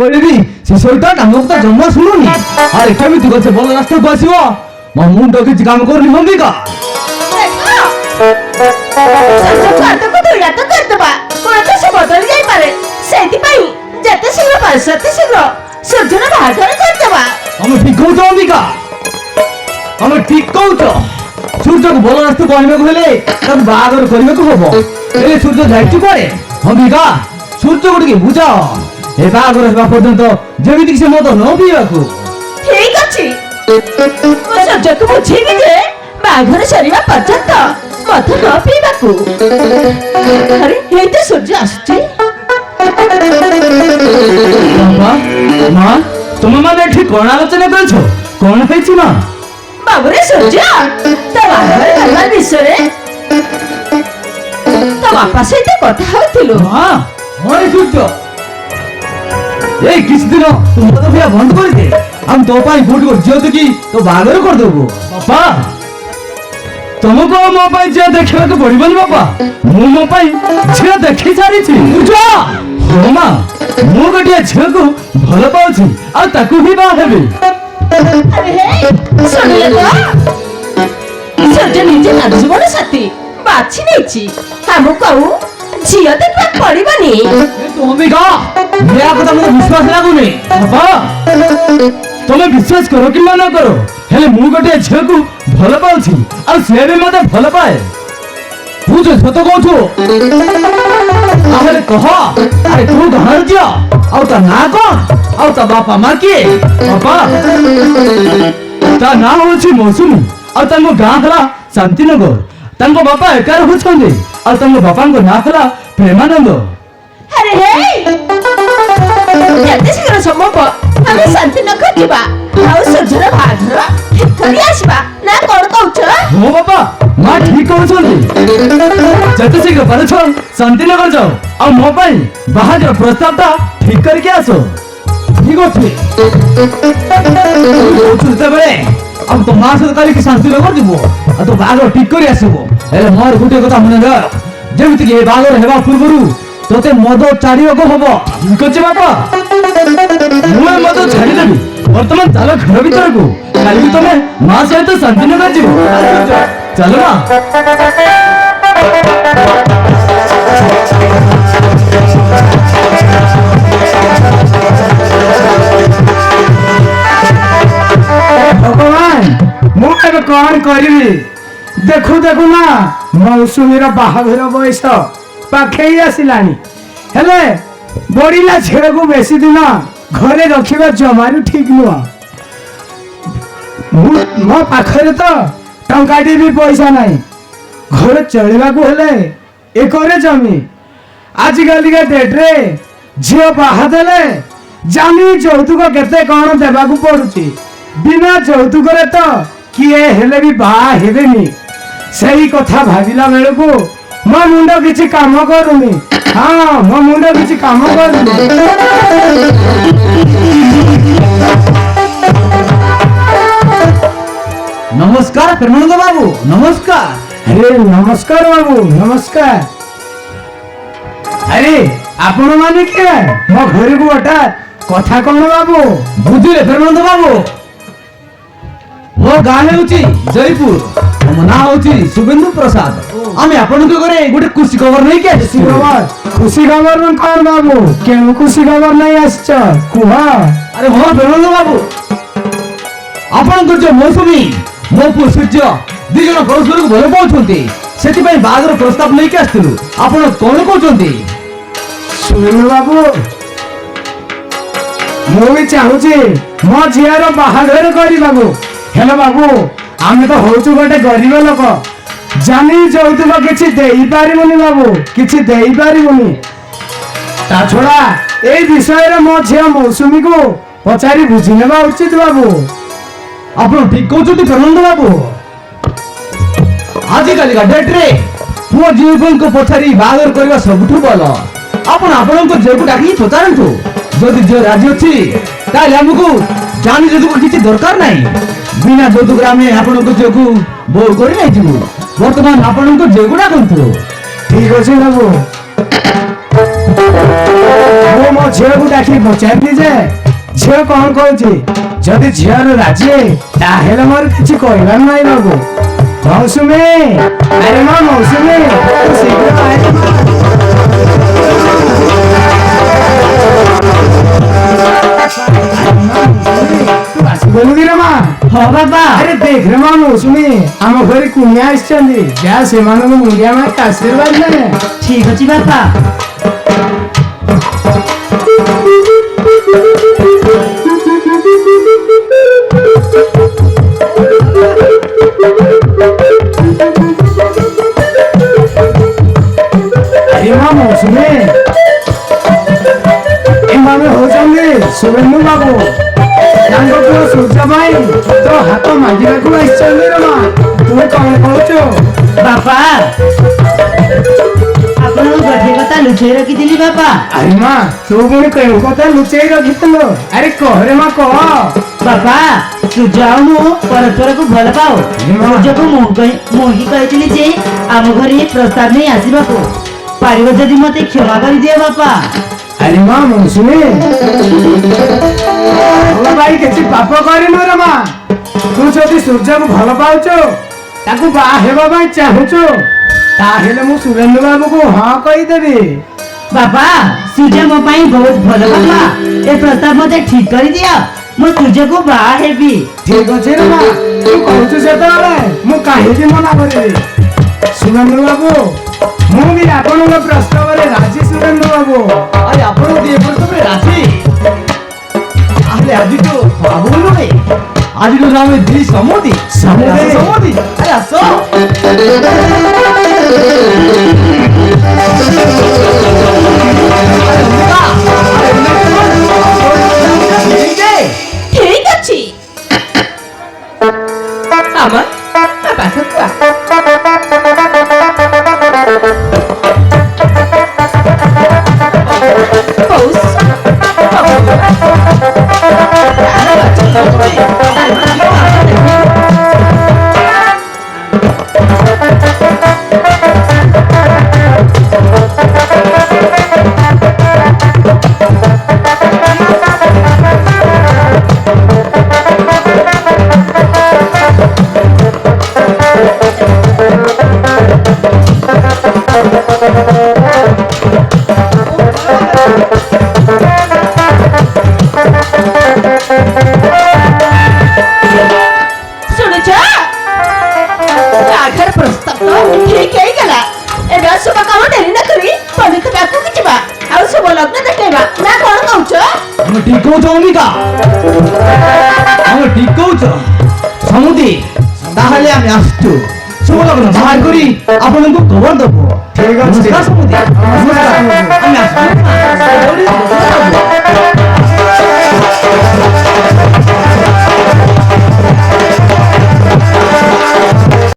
କହିବି ସେ ସଇତାଟା ଆମକୁ ତ ଜମା ଶୁଣୁନି। ଆରେ କେମିତି ଗଛେ ଭଲ ରାସ୍ତାକୁ ଆସିବ? ମୋ ମୁଣ୍ଡ କିଛି କାମ କରୁନି ଭୂମିକା। ତମେ ଠିକ କହୁଛ ଅମ୍ବିକା, ତମେ ଠିକ କହୁଛ। ସୂର୍ଯ୍ୟକୁ ଭଲ ରାସ୍ତାକୁ ଆଣିବାକୁ ହେଲେ ତାକୁ ବାହାଘର କରିବାକୁ ହବ। ହେଲେ ସୂର୍ଯ୍ୟ ଯାଇଛି କୁଆଡେ? ଅମ୍ବିକା ସୂର୍ଯ୍ୟକୁ ଟିକେ ବୁଝାଅ, ଏ ବାହାଘର ହେବା ପର୍ଯ୍ୟନ୍ତ ଯେମିତି ସେ ମଦ ନ ପିଇବାକୁ। ଠିକ ଅଛି, ମୁଁ ସୂର୍ଯ୍ୟକୁ ବୁଝେଇବି ଯେ ବାହାଘର ସରିବା ପର୍ଯ୍ୟନ୍ତ ମଦ ନ ପିଇବାକୁ। ଆରେ ଏଇ ତ ସୂର୍ଯ୍ୟ ଆସୁଛି। ମା ତୁମେ ମାନେ ଏଠି କଣ ଆଲୋଚନା କରୁଛ? କଣ ହେଇଛି ମା? ବାବୁରେ ସୂର୍ଯ୍ୟ, ତା ବାହାଘର କରିବା ବିଷୟରେ ତା ବାପା ସହିତ କଥା ହଉଥିଲୁ। ମା ହରେ ସୂର୍ଯ୍ୟ, এই কিছুদিন তু মদ পিয়া বন্ধ করে দে। আমি তো পাই কোটি কোটি ঝিও দেখি তো বাহাঘর করে দেবো। বাপা তোমাকে ମୋ ପାଇଁ ଝିଅ ଦେଖିବାକୁ ପଡିବନି ବାପା, ମୁଁ ମୋ ପାଇଁ ଝିଅ ଦେଖି ସାରିଛି। ହଁ ମା, ମୁଁ ଗୋଟିଏ ଝିଅକୁ ଭଲ ପାଉଛି ଆଉ ତାକୁ ହିଁ ବାହା ହେବି। ଶୁଣିଲେ ତ, ସୂର୍ଯ୍ୟ ନିଜେ ତା ଜୀବନ ସାଥୀ ବାଛି ନେଇଛି। ଆମକୁ ଆଉ ଝିଅ ଦେଖିବାକୁ ପଡିବନି। ଅମ୍ବିକା ଏହା କଥା ମୋତେ ବିଶ୍ୱାସ ଲାଗୁନି। ବାପା ତମେ ବିଶ୍ୱାସ କର କିମ୍ବା ନ କର, ହେଲେ ମୁଁ ଗୋଟିଏ ଝିଅକୁ ଭଲ ପାଉଛି ଆଉ ସେ ବି ମତେ ଭଲ ପାଏ। ତୁ ଯେ ସତ କହୁଛୁ ତାହେଲେ କହ, ଆରେ ତୁ ଗାଁର ଝିଅ ଆଉ ତା ନାଁ କଣ ଆଉ ତା ବାପା ମା କିଏ? ବାପା ତା ନାଁ ହଉଛି ମୌସୁମୀ ଆଉ ତାଙ୍କ ଗାଁ ହେଲା ଶାନ୍ତିନଗର। ତାଙ୍କ ବାପା ଏକା ରହୁଛନ୍ତି ଆଉ ତାଙ୍କ ବାପାଙ୍କ ନାଁ ହେଲା ପ୍ରେମାନନ୍ଦ। ଆରେ ଯେତେ ଶୀଘ୍ର ସମ୍ଭବ ଆମେ ଶାନ୍ତିନଗର ଯିବା ଆଉ ସୂର୍ଯ୍ୟର ବାହାଘର ଠିକ କରି ଆସିବା, ନା କଣ କହୁଛ? ହଁ ବାପା, ମା ଠିକ କହୁଛନ୍ତି। ଯେତେ ଶୀଘ୍ର ପାରୁଛ ଶାନ୍ତିନଗର ଯାଅ ଆଉ ମୋ ପାଇଁ ବାହାଘର ପ୍ରସ୍ତାବଟା ଠିକ କରିକି ଆସ। ଠିକ ଅଛି ଯେତେବେଳେ ଆଉ ତୋ ମା ସହିତ କାଲିକି ଶାନ୍ତିନଗର ଯିବ ଆଉ ତୋ ବାହାଘର ଠିକ କରି ଆସିବ। ହେଲେ ମୋର ଗୋଟେ କଥା ମନେ ରହ, ଯେମିତିକି ଏ ବାହାଘର ହେବା ପୂର୍ବରୁ ତୋତେ ମଦ ଛାଡିବାକୁ ହବ। ଠିକ ଅଛି ବାପା, ମୁଁ ଏ ମଦ ଛାଡିଦେବି। ବର୍ତ୍ତମାନ ଚାଲ ଘର ଭିତରକୁ, କାଲିକି ତମେ ମା ସହିତ ଶାନ୍ତିନଗର ଯିବ। ଚାଲ ମା। ଭଗବାନ, ମୁଁ ଏବେ କଣ କରିବି? ଦେଖୁ ଦେଖୁ ନା ମୌସୁମୀର ବାହାଘର ବୟସ ପାଖେଇ ଆସିଲାଣି। ହେଲେ ବଢିଲା ଝିଅକୁ ବେଶୀ ଦିନ ଘରେ ରଖିବା ଜମାରୁ ଠିକ ନୁହଁ। ମୋ ପାଖରେ ତ ଟଙ୍କାଟି ବି ପଇସା ନାହିଁ। ଘରେ ଚଳିବାକୁ ହେଲେ ଏକରେ ଜମି। ଆଜିକାଲିକା ଡେଟରେ ଝିଅ ବାହା ଦେଲେ ଜାନି ଯୌତୁକ କେତେ କଣ ଦେବାକୁ ପଡୁଛି। ବିନା ଯୌତୁକରେ ତ କିଏ ହେଲେ ବି ବାହା ହେବେନି। ସେଇ କଥା ଭାବିଲା ବେଳକୁ ମୋ ମୁଣ୍ଡ କିଛି କାମ କରୁନି। ହଁ, ମୋ ମୁଣ୍ଡ କିଛି କାମ କରୁନି। ନମସ୍କାର ପ୍ରେମାନନ୍ଦ ବାବୁ, ନମସ୍କାର। ଆରେ ନମସ୍କାର ବାବୁ, ନମସ୍କାର। ଆରେ ଆପଣ ମାନେ କିଏ? ମୋ ଘରକୁ ହଠାତ୍ କଥା କଣ ବାବୁ? ବୁଝିଲେ ପ୍ରେମାନନ୍ଦ ବାବୁ, ମୋ ଗାଁ ହେଉଛି ଜୟପୁର, ମୋ ନାଁ ହେଉଛି ଶୁଭେନ୍ଦୁ ପ୍ରସାଦ। ଆମେ ଆପଣଙ୍କ ଘରେ ଗୋଟେ ଖୁସି ଖବର ନେଇକି ଆସିଛୁ। ଖୁସି ଖବର କଣ ବାବୁ? କେଉଁ ଖୁସି ଖବର ନେଇ ଆସିଛ କୁହ? ଆରେ ହଁ ପ୍ରେମାନନ୍ଦ ବାବୁ, ଆପଣଙ୍କ ଯୋଉ ମୌସୁମୀ ମୋ ପୁଅ ସୂର୍ଯ୍ୟ ଦି ଜଣ ପରସ୍ପରକୁ ଭଲ ପାଉଛନ୍ତି, ସେଥିପାଇଁ ବାହାଘର ପ୍ରସ୍ତାବ ନେଇକି ଆସିଥିଲୁ। ଆପଣ କଣ କହୁଛନ୍ତି? ଶୁଣିଲୁ ବାବୁ, ମୁଁ ବି ଚାହୁଁଛି ମୋ ଝିଅର ବାହାଘର କରିବାକୁ। ହେଲେ ବାବୁ, ଆମେ ତ ହଉଛୁ ଗୋଟେ ଗରିବ ଲୋକ, ଜାନି ଯୌତୁକ କିଛି ଦେଇପାରିବୁନି ବାବୁ, କିଛି ଦେଇପାରିବୁନି। ତା ଛଡା ଏଇ ବିଷୟରେ ମୋ ଝିଅ ମୌସୁମୀକୁ ପଚାରି ବୁଝି ନେବା ଉଚିତ ବାବୁ। ଆପଣ ଠିକ କହୁଛନ୍ତି ପ୍ରେମାନନ୍ଦ ବାବୁ। ଆଜିକାଲିକା ଡେଟରେ ପୁଅ ଝିଅଙ୍କୁ ପଚାରି ବାହାଘର କରିବା ସବୁଠୁ ଭଲ। ଆପଣ ଆପଣଙ୍କ ଝିଅକୁ ଡାକି ପଚାରନ୍ତୁ, ଯଦି ଝିଅ ରାଜି ଅଛି ତାହେଲେ ଆମକୁ ଜାଣି ଯୌତୁକ କିଛି ଦରକାର ନାହିଁ। ବିନା ଯୌତୁକରେ ଆମେ ଆପଣଙ୍କ ଝିଅକୁ ବୋହୂ କରି ନେଇଯିବୁ। ବର୍ତ୍ତମାନ ଆପଣଙ୍କ ଝିଅକୁ ଡାକନ୍ତୁ। ଠିକ ଅଛି ବାବୁ। ମୁଁ ମୋ ଝିଅକୁ ଡାକି ପଚାରିଲି ଯେ ଝିଅ କଣ କହୁଛି ଯଦି ଝିଅର ରାଜି ତାହେଲେ ମୋର କିଛି କହିବାର ନାହିଁ ବାବୁ। ମୌସୁମୀ ଆରେ ମା ମୌସୁମୀ ତୁ ଶୀଘ୍ର ଆରେ ମା। ତୁ ଆସିଗଲୁ କି ରେ ମା? ହଁ ବାପା। ଆରେ ଦେଖ ରେ ମା ମୌସୁମୀ ଆମ ଘରେ କୁଣିଆ ଆସିଛନ୍ତି ଯା ସେମାନଙ୍କୁ ମୁଣ୍ଡିଆ ମାରି ଆଶୀର୍ବାଦ ନେ। ଠିକ ଅଛି ବାପା। ଆରେ ମା ମୌସୁମୀ ଏମାନେ ହଉଛନ୍ତି ସୁରେନ୍ଦ୍ର ବାବୁ ତାଙ୍କ ପୁଅ ସୂର୍ଯ୍ୟ ପାଇଁ ତୋ ହାତ ମାଗିବାକୁ ଆସିଛନ୍ତି ରେ ମା। ତୁ କଣ କହୁଛୁ? ବାପା ଆପଣଙ୍କୁ ଗୋଟିଏ କଥା ଲୁଚେଇ ରଖିଥିଲି ବାପା। ଆରେ ମା ତୁ ପୁଣି କେଉଁ କଥା ଲୁଚେଇ ରଖିଥିଲୁ? ଆରେ କହରେ ମା କହ। ବାପା ସୂର୍ଯ୍ୟ ଆଉ ମୁଁ ପରସ୍ପରକୁ ଭଲ ପାଉ। ସୂର୍ଯ୍ୟକୁ ମୁଁ ହିଁ କହିଥିଲି ଯେ ଆମ ଘରେ ପ୍ରସ୍ତାବ ନେଇ ଆସିବାକୁ। ପାରିବ ଯଦି ମତେ କ୍ଷମା କରିଦିଅ ବାପା। ଆରେ ମା ମୌସୁମୀ ଭଲ ଭାଇ କିଛି ପାପ କରିନୁ ରେ ମା। ତୁ ଯଦି ସୂର୍ଯ୍ୟକୁ ଭଲ ପାଉଛୁ ତାକୁ ବାହା ହେବା ପାଇଁ ଚାହୁଁଛୁ ତାହେଲେ ମୁଁ ସୁରେନ୍ଦ୍ର ବାବୁକୁ ହଁ କହିଦେବି। ବାପା ସୂର୍ଯ୍ୟ ମୋ ପାଇଁ ବହୁତ ଭଲ ବାପା। ଏ ପ୍ରସ୍ତାବ ମତେ ଠିକ କରିଦିଅ। ମୁଁ ସୂର୍ଯ୍ୟକୁ ବାହା ହେବି। ଠିକ ଅଛି ରେ ମା ତୁ କହୁଛୁ ସେତେବେଳେ ମୁଁ କାହିଁକି ମନା କରିବି। ସୁରେନ୍ଦ୍ର ବାବୁ ମୁଁ ବି ଆପଣଙ୍କ ପ୍ରସ୍ତାବରେ ରାଜି ସୁରେନ୍ଦ୍ର ବାବୁ। ଆରେ ଆପଣ ଯଦି ଏ ପ୍ରସ୍ତାବରେ ରାଜି ତାହେଲେ ଆଜିଠୁ ବାବୁ ନୁହେଁ ଆଜିଠୁ ଆମେ ଦି ସମତି ସମତି। ଆରେ ଆସ। ଠିକ ଅଛି আমার ପାଖକୁ ଆ। ଶୁଣୁଛ ଆଘର ପ୍ରସ୍ତାବ ତ ଠିକ ହେଇଗଲା। ଏବେ ଶୁଭ କାମ ଡେରି ନ କରି ପବିତ୍ର ପାଖକୁ ଯିବା ଆଉ ଶୁଭ ଲଗ୍ନ ଦେଖେଇବା ନା କଣ କହୁଛ? ଆମେ ଠିକ କହୁଛ ଅମିକା। ଆମେ ଠିକ କହୁଛ ସମୁଦି। ତାହେଲେ ଆମେ ଆସୁଛୁ ଶୁଭ ଲଗ୍ନ ବାହାର କରି ଆପଣଙ୍କୁ ଖବର ଦେବୁ। ଠିକ ଅଛି ନମସ୍କାର ସମୁଦି। ନମସ୍କାର। ଆମେ ଆସୁଛୁ।